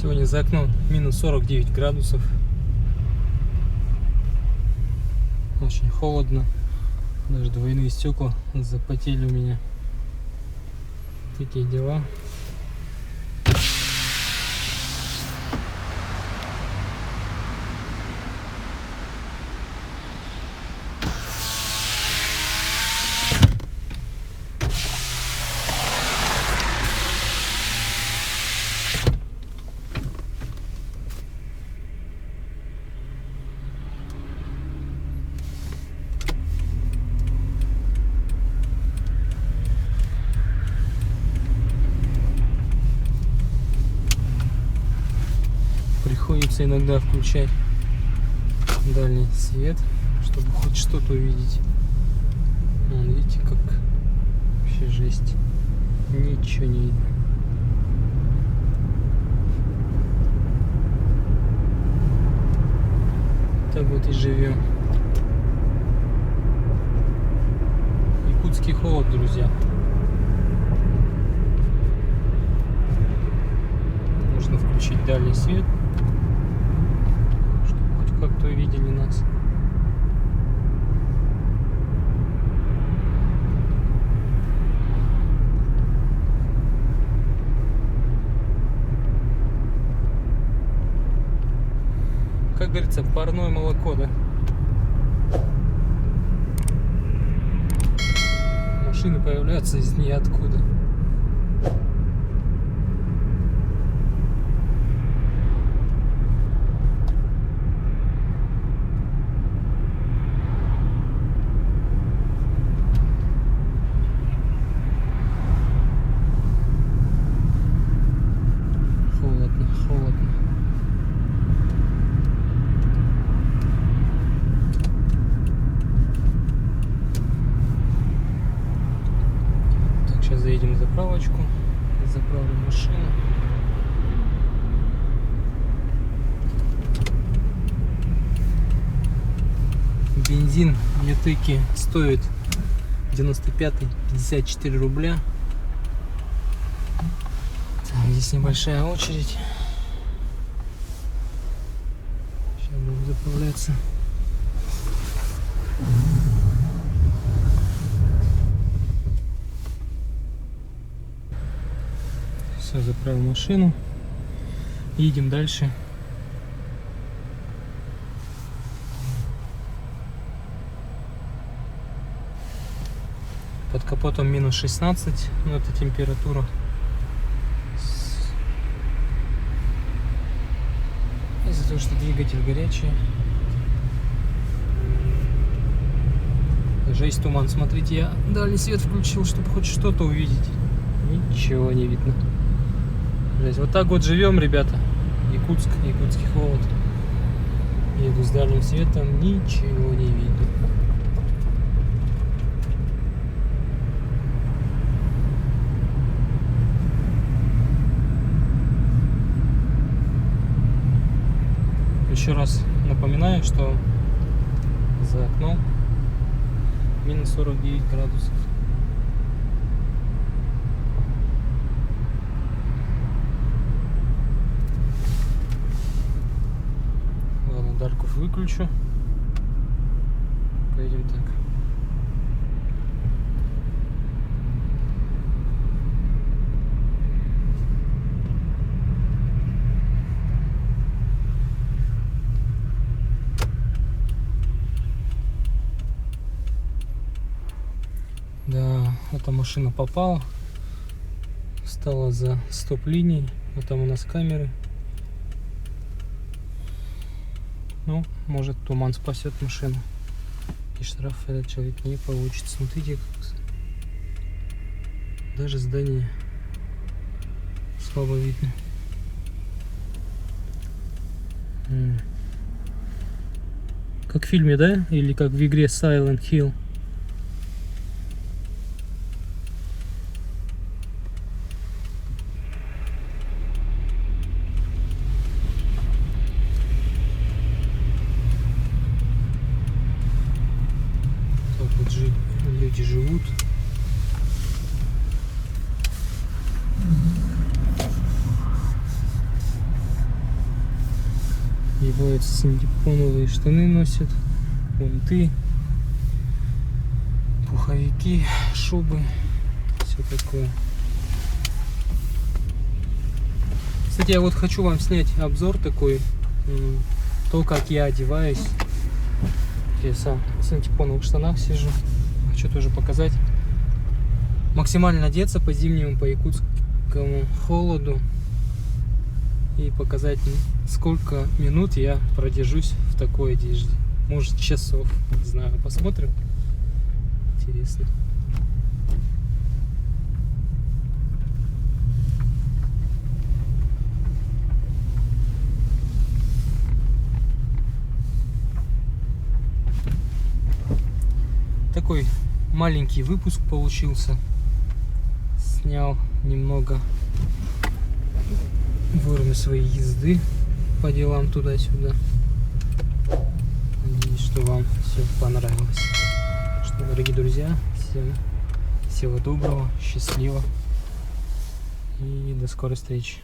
Сегодня за окном минус 49 градусов. Очень холодно. Даже двойные стекла запотели у меня. Такие дела. Приходится иногда включать дальний свет, чтобы хоть что-то увидеть. Вон, видите, как вообще жесть. Ничего не видно. Так вот и живем. Якутский холод, друзья. Нужно включить дальний свет, чтобы хоть как-то увидели нас. Как говорится, парное молоко, да? Машины появляются из ниоткуда. Холодно, холодно. Сейчас заедем в заправочку, заправлю машину. Бензин в Ятыке стоит 95-й 54 рубля. Так, здесь небольшая очередь. Сейчас будем заправляться. Все, заправил машину. Едем дальше. Под капотом минус 16, ну это температура. Из-за того, что двигатель горячий. Даже есть туман. Смотрите, я дальний свет включил, чтобы хоть что-то увидеть. Ничего не видно. Вот так вот живем, ребята. Якутск, якутский холод. Еду с дальним светом, ничего не видно. Еще раз напоминаю, что за окном минус 49 градусов. Дарков выключу. Поедем так. Да, эта машина попала. Встала за стоп-линией. Вот там у нас камеры. Ну, может, туман спасет машину. И штраф этот человек не получит. Смотрите, как даже здание слабо видно. Как в фильме, да? Или как в игре Silent Hill. Люди живут. Бывают синтепоновые штаны носят, бунты, пуховики, шубы, все такое. Кстати, я вот хочу вам снять обзор такой, то, как я одеваюсь. Я сам в синтепоновых штанах сижу, хочу тоже показать. Максимально одеться по зимнему, по якутскому холоду. И показать, сколько минут я продержусь в такой одежде. Может, часов, не знаю, посмотрим. Интересно. Такой маленький выпуск получился. Снял немного во время своей езды по делам туда-сюда. Надеюсь, что вам все понравилось. Что, дорогие друзья, всем всего доброго, счастливо и до скорой встречи.